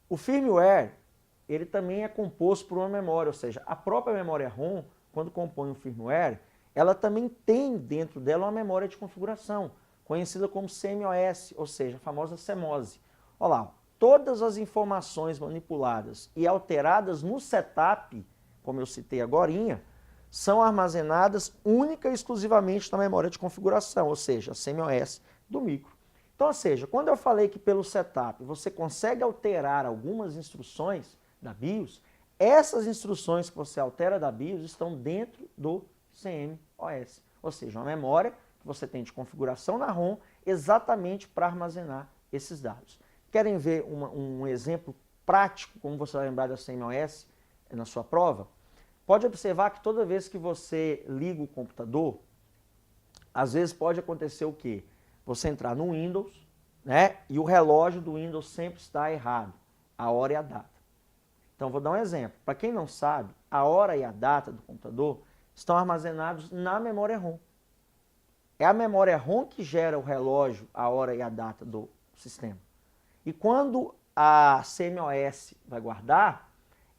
O firmware, ele também é composto por uma memória, ou seja, a própria memória ROM, quando compõe um firmware, ela também tem dentro dela uma memória de configuração, conhecida como CMOS, ou seja, a famosa CMOS. Olha lá, todas as informações manipuladas e alteradas no setup, como eu citei agorinha, são armazenadas única e exclusivamente na memória de configuração, ou seja, a CMOS do micro. Então, ou seja, quando eu falei que pelo setup você consegue alterar algumas instruções da BIOS, essas instruções que você altera da BIOS estão dentro do CMOS, ou seja, uma memória que você tem de configuração na ROM exatamente para armazenar esses dados. Querem ver um exemplo prático, como você vai lembrar da CMOS na sua prova? Pode observar que toda vez que você liga o computador, às vezes pode acontecer o quê? Você entrar no Windows, né? E o relógio do Windows sempre está errado, a hora e a data. Então, vou dar um exemplo. Para quem não sabe, a hora e a data do computador estão armazenados na memória ROM. É a memória ROM que gera o relógio, a hora e a data do sistema. E quando a CMOS vai guardar,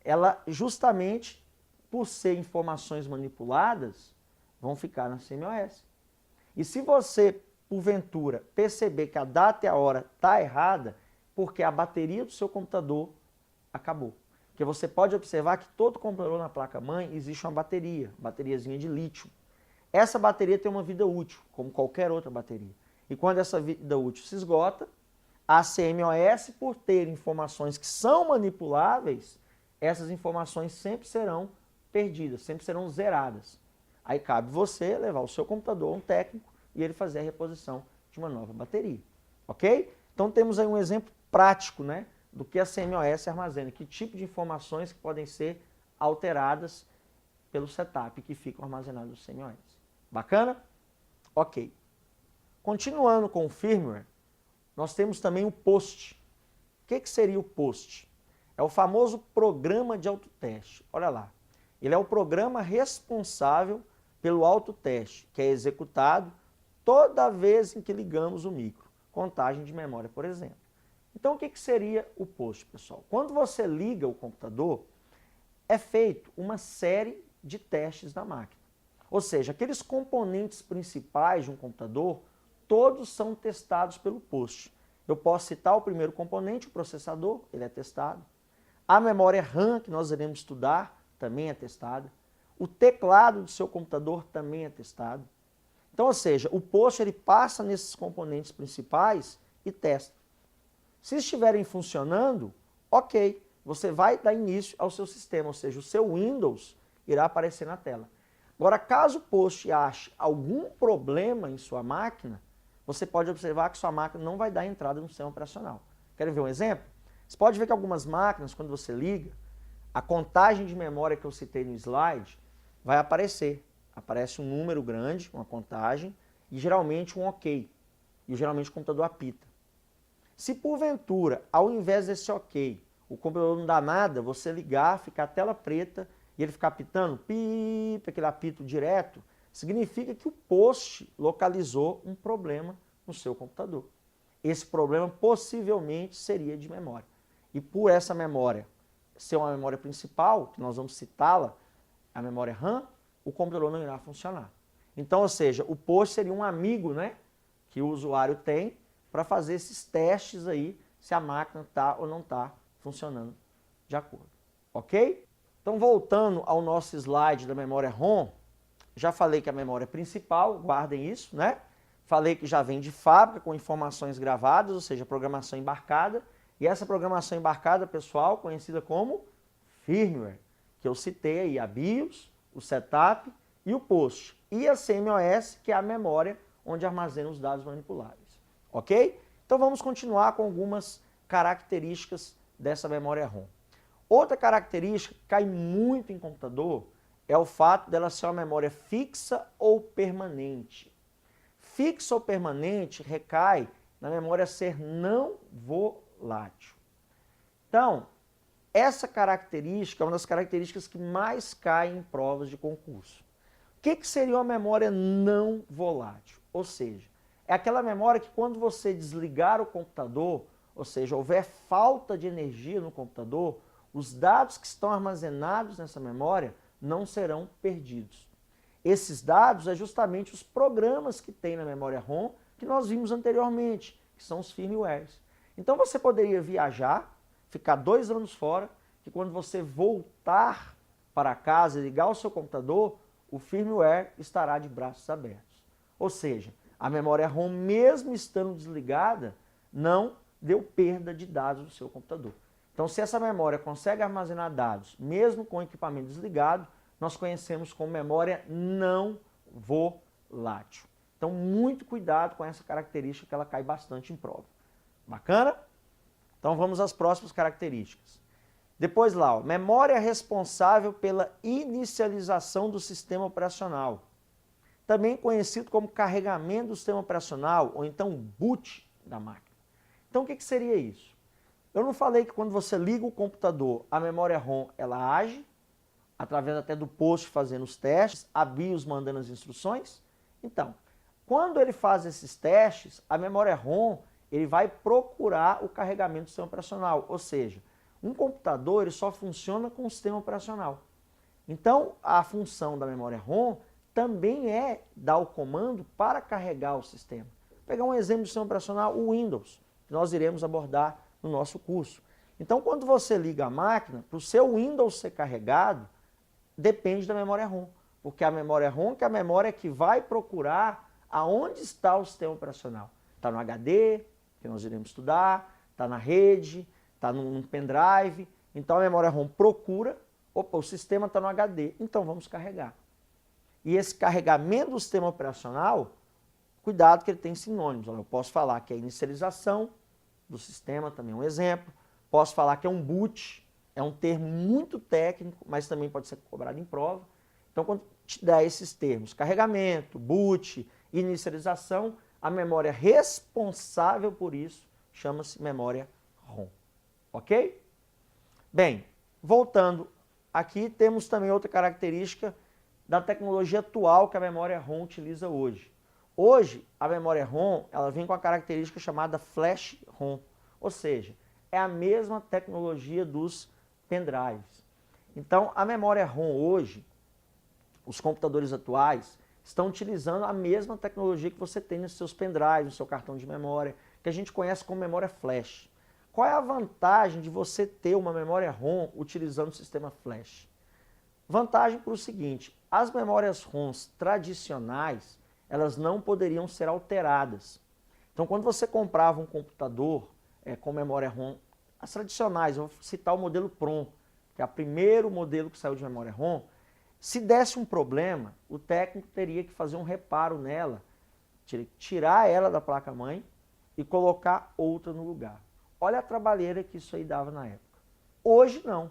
ela justamente, por ser informações manipuladas, vão ficar na CMOS. E se você, porventura, perceber que a data e a hora está errada, porque a bateria do seu computador acabou. Porque você pode observar que todo computador na placa-mãe existe uma bateriazinha de lítio. Essa bateria tem uma vida útil, como qualquer outra bateria. E quando essa vida útil se esgota, a CMOS, por ter informações que são manipuláveis, essas informações sempre serão perdidas, sempre serão zeradas. Aí cabe você levar o seu computador a um técnico e ele fazer a reposição de uma nova bateria. Ok? Então temos aí um exemplo prático, né, do que a CMOS armazena, que tipo de informações que podem ser alteradas pelo setup que ficam armazenadas no CMOS. Bacana? Ok. Continuando com o firmware, nós temos também o POST. O que seria o POST? É o famoso programa de autoteste. Olha lá. Ele é o programa responsável pelo autoteste, que é executado toda vez em que ligamos o micro. Contagem de memória, por exemplo. Então, o que seria o POST, pessoal? Quando você liga o computador, é feito uma série de testes na máquina. Ou seja, aqueles componentes principais de um computador, todos são testados pelo POST. Eu posso citar o primeiro componente, o processador, ele é testado. A memória RAM, que nós iremos estudar, também é testada. O teclado do seu computador também é testado. Então, ou seja, o POST ele passa nesses componentes principais e testa. Se estiverem funcionando, ok, você vai dar início ao seu sistema, ou seja, o seu Windows irá aparecer na tela. Agora, caso o POST ache algum problema em sua máquina, você pode observar que sua máquina não vai dar entrada no sistema operacional. Querem ver um exemplo? Você pode ver que algumas máquinas, quando você liga, a contagem de memória que eu citei no slide vai aparecer. Aparece um número grande, uma contagem, e geralmente um OK. E geralmente o computador apita. Se porventura, ao invés desse OK, o computador não dá nada, você ligar, ficar a tela preta e ele ficar apitando, pipa, aquele apito direto, significa que o POST localizou um problema no seu computador. Esse problema possivelmente seria de memória. E por essa memória ser uma memória principal, que nós vamos citá-la, a memória RAM, o computador não irá funcionar. Então, ou seja, o POST seria um amigo, né, que o usuário tem para fazer esses testes aí, se a máquina está ou não está funcionando de acordo. Ok? Então, voltando ao nosso slide da memória ROM, já falei que a memória principal, guardem isso, né? Falei que já vem de fábrica com informações gravadas, ou seja, programação embarcada. E essa programação embarcada, pessoal, conhecida como firmware, que eu citei aí, a BIOS, o setup e o POST. E a CMOS, que é a memória onde armazena os dados manipuláveis. Ok? Então vamos continuar com algumas características dessa memória ROM. Outra característica que cai muito em computador é o fato dela ser uma memória fixa ou permanente. Fixa ou permanente recai na memória ser não volátil. Então, essa característica é uma das características que mais caem em provas de concurso. O que seria uma memória não volátil? Ou seja, é aquela memória que quando você desligar o computador, ou seja, houver falta de energia no computador, os dados que estão armazenados nessa memória não serão perdidos. Esses dados é justamente os programas que tem na memória ROM que nós vimos anteriormente, que são os firmwares. Então você poderia viajar, ficar 2 anos fora, que quando você voltar para casa e ligar o seu computador, o firmware estará de braços abertos. Ou seja, a memória ROM, mesmo estando desligada, não deu perda de dados do seu computador. Então, se essa memória consegue armazenar dados, mesmo com o equipamento desligado, nós conhecemos como memória não volátil. Então, muito cuidado com essa característica, que ela cai bastante em prova. Bacana? Então, vamos às próximas características. Depois lá, ó, memória responsável pela inicialização do sistema operacional. Também conhecido como carregamento do sistema operacional, ou então boot da máquina. Então, o que seria isso? Eu não falei que quando você liga o computador, a memória ROM ela age, através até do post fazendo os testes, a BIOS mandando as instruções? Então, quando ele faz esses testes, a memória ROM ele vai procurar o carregamento do sistema operacional, ou seja, um computador ele só funciona com o sistema operacional. Então, a função da memória ROM também é dar o comando para carregar o sistema. Vou pegar um exemplo de sistema operacional, o Windows, que nós iremos abordar no nosso curso. Então, quando você liga a máquina, para o seu Windows ser carregado, depende da memória ROM, porque a memória ROM que é a memória que vai procurar aonde está o sistema operacional. Está no HD, que nós iremos estudar, está na rede, está num pendrive. Então, a memória ROM procura, opa, o sistema está no HD, então vamos carregar. E esse carregamento do sistema operacional, cuidado que ele tem sinônimos. Eu posso falar que é inicialização do sistema, também é um exemplo. Posso falar que é um boot, é um termo muito técnico, mas também pode ser cobrado em prova. Então, quando te dá esses termos, carregamento, boot, inicialização, a memória responsável por isso chama-se memória ROM. Ok? Bem, voltando aqui, temos também outra característica da tecnologia atual que a memória ROM utiliza hoje. Hoje, a memória ROM ela vem com a característica chamada Flash ROM, ou seja, é a mesma tecnologia dos pendrives. Então, a memória ROM hoje, os computadores atuais, estão utilizando a mesma tecnologia que você tem nos seus pendrives, no seu cartão de memória, que a gente conhece como memória Flash. Qual é a vantagem de você ter uma memória ROM utilizando o sistema Flash? Vantagem para o seguinte, as memórias ROMs tradicionais, elas não poderiam ser alteradas. Então, quando você comprava um computador com memória ROM, as tradicionais, eu vou citar o modelo PROM, que é o primeiro modelo que saiu de memória ROM, se desse um problema, o técnico teria que fazer um reparo nela, tirar ela da placa-mãe e colocar outra no lugar. Olha a trabalheira que isso aí dava na época. Hoje não.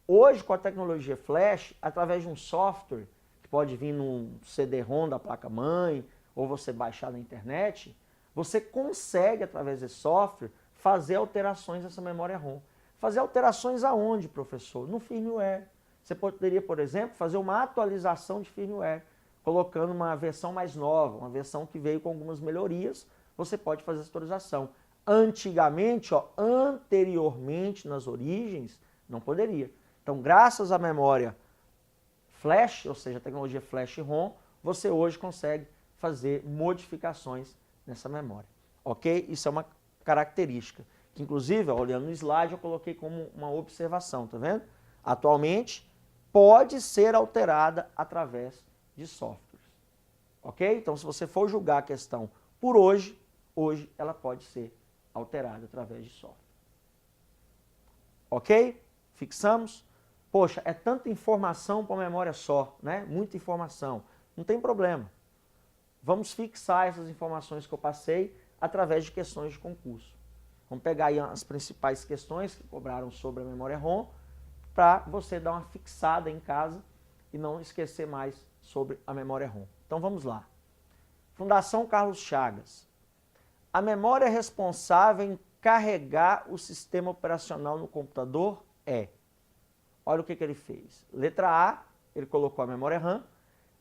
Hoje, com a tecnologia Flash, através de um software, que pode vir num CD-ROM da placa-mãe, ou você baixar na internet, você consegue, através desse software, fazer alterações nessa memória ROM. Fazer alterações aonde, professor? No firmware. Você poderia, por exemplo, fazer uma atualização de firmware, colocando uma versão mais nova, uma versão que veio com algumas melhorias, você pode fazer essa atualização. Antigamente, anteriormente, nas origens, não poderia. Então, graças à memória Flash, ou seja, a tecnologia Flash ROM, você hoje consegue fazer modificações nessa memória. Ok? Isso é uma característica que, inclusive, olhando no slide, eu coloquei como uma observação, tá vendo? Atualmente, pode ser alterada através de softwares. Ok? Então, se você for julgar a questão por hoje ela pode ser alterada através de software. Ok? Fixamos? Poxa, é tanta informação para uma memória só, né? Muita informação. Não tem problema. Vamos fixar essas informações que eu passei através de questões de concurso. Vamos pegar aí as principais questões que cobraram sobre a memória ROM para você dar uma fixada em casa e não esquecer mais sobre a memória ROM. Então vamos lá. Fundação Carlos Chagas. A memória responsável em carregar o sistema operacional no computador é... Olha o que ele fez. Letra A, ele colocou a memória RAM.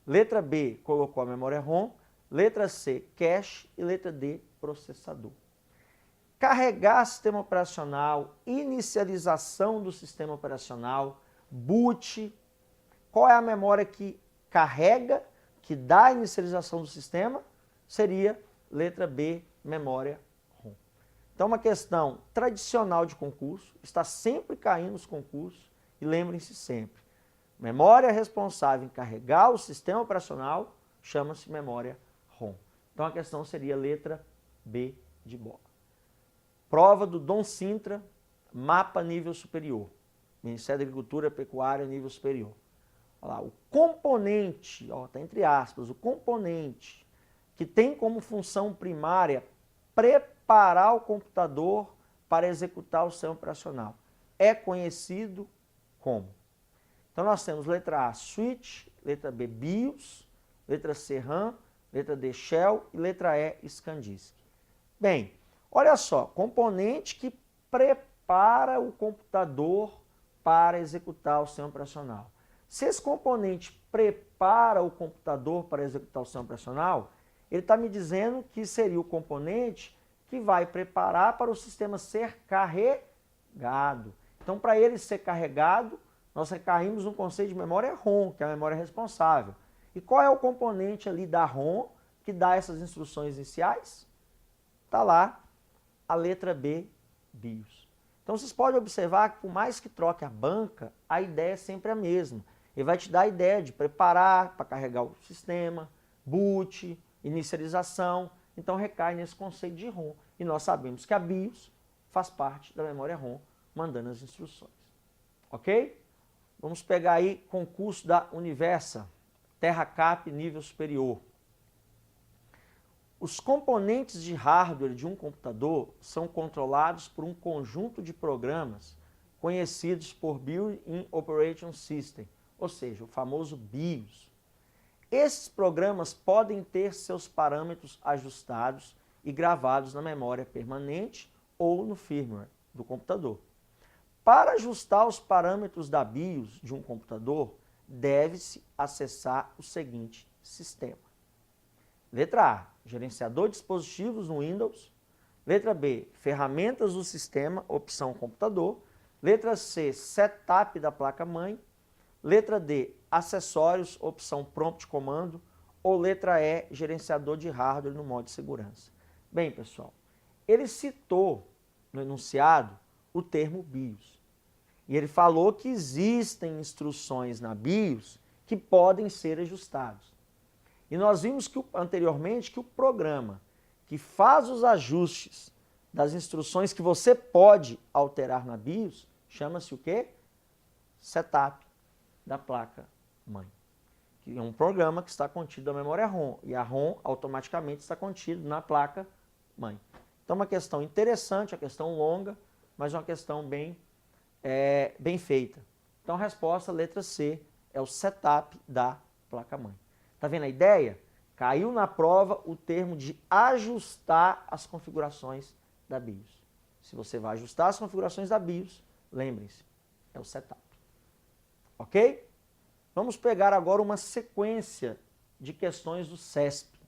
Letra B, colocou a memória ROM. Letra C, cache. E letra D, processador. carregar sistema operacional, inicialização do sistema operacional, boot. Qual é a memória que carrega, que dá a inicialização do sistema? Seria letra B, memória ROM. Então, uma questão tradicional de concurso, está sempre caindo nos concursos, e lembrem-se sempre, memória responsável em carregar o sistema operacional chama-se memória ROM. Então, a questão seria letra B de bola. Prova do Dom Sintra, mapa nível superior. Ministério da Agricultura e Pecuária nível superior. Olha lá, o componente, está entre aspas, o componente que tem como função primária preparar o computador para executar o sistema operacional é conhecido como? Então nós temos letra A, switch, letra B, BIOS, letra C, RAM, letra D, shell e letra E, ScanDisk. Bem, olha só, componente que prepara o computador para executar o sistema operacional. Se esse componente prepara o computador para executar o sistema operacional, ele está me dizendo que seria o componente que vai preparar para o sistema ser carregado. Então, para ele ser carregado, nós recaímos no conceito de memória ROM, que é a memória responsável. E qual é o componente ali da ROM que dá essas instruções iniciais? Está lá a letra B, BIOS. Então, vocês podem observar que, por mais que troque a banca, a ideia é sempre a mesma. Ele vai te dar a ideia de preparar para carregar o sistema, boot, inicialização. Então, recai nesse conceito de ROM. E nós sabemos que a BIOS faz parte da memória ROM, mandando as instruções. Ok? Vamos pegar aí concurso da Universa, TerraCap nível superior. Os componentes de hardware de um computador são controlados por um conjunto de programas conhecidos por Built-in Operating System, ou seja, o famoso BIOS. Esses programas podem ter seus parâmetros ajustados e gravados na memória permanente ou no firmware do computador. Para ajustar os parâmetros da BIOS de um computador, deve-se acessar o seguinte sistema. Letra A, gerenciador de dispositivos no Windows. Letra B, ferramentas do sistema, opção computador. Letra C, setup da placa-mãe. Letra D, acessórios, opção prompt comando. Ou letra E, gerenciador de hardware no modo de segurança. Bem, pessoal, ele citou no enunciado o termo BIOS. E ele falou que existem instruções na BIOS que podem ser ajustadas. E nós vimos que, anteriormente que o programa que faz os ajustes das instruções que você pode alterar na BIOS chama-se o quê? Setup da placa-mãe. Que é um programa que está contido na memória ROM. E a ROM automaticamente está contido na placa-mãe. Então, uma questão interessante, uma questão longa, mas uma questão bem feita. Então, a resposta, letra C, é o setup da placa-mãe. Está vendo a ideia? Caiu na prova o termo de ajustar as configurações da BIOS. Se você vai ajustar as configurações da BIOS, lembrem-se, é o setup. Ok? Vamos pegar agora uma sequência de questões do CESP.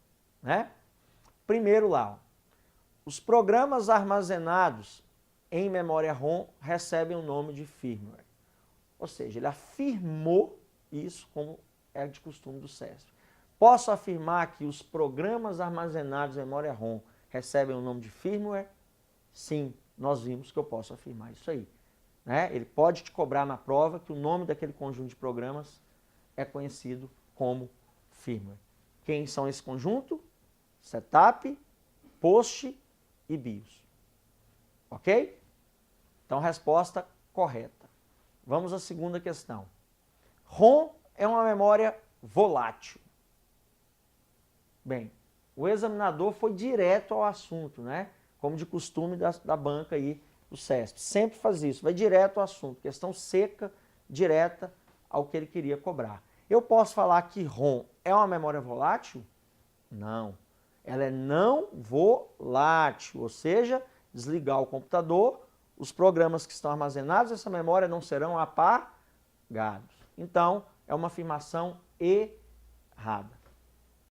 Né? Primeiro lá, os programas armazenados em memória ROM recebem o nome de firmware. Ou seja, ele afirmou isso como é de costume do CESP. Posso afirmar que os programas armazenados em memória ROM recebem o nome de firmware? Sim, nós vimos que eu posso afirmar isso aí. Né? Ele pode te cobrar na prova que o nome daquele conjunto de programas é conhecido como firmware. Quem são esse conjunto? Setup, POST e BIOS. Ok? Então, resposta correta. Vamos à segunda questão. ROM é uma memória volátil. Bem, o examinador foi direto ao assunto, né? Como de costume da banca aí, do CESP. Sempre faz isso, vai direto ao assunto. Questão seca, direta ao que ele queria cobrar. Eu posso falar que ROM é uma memória volátil? Não. Ela é não volátil, ou seja, desligar o computador, os programas que estão armazenados nessa memória não serão apagados. Então, é uma afirmação errada.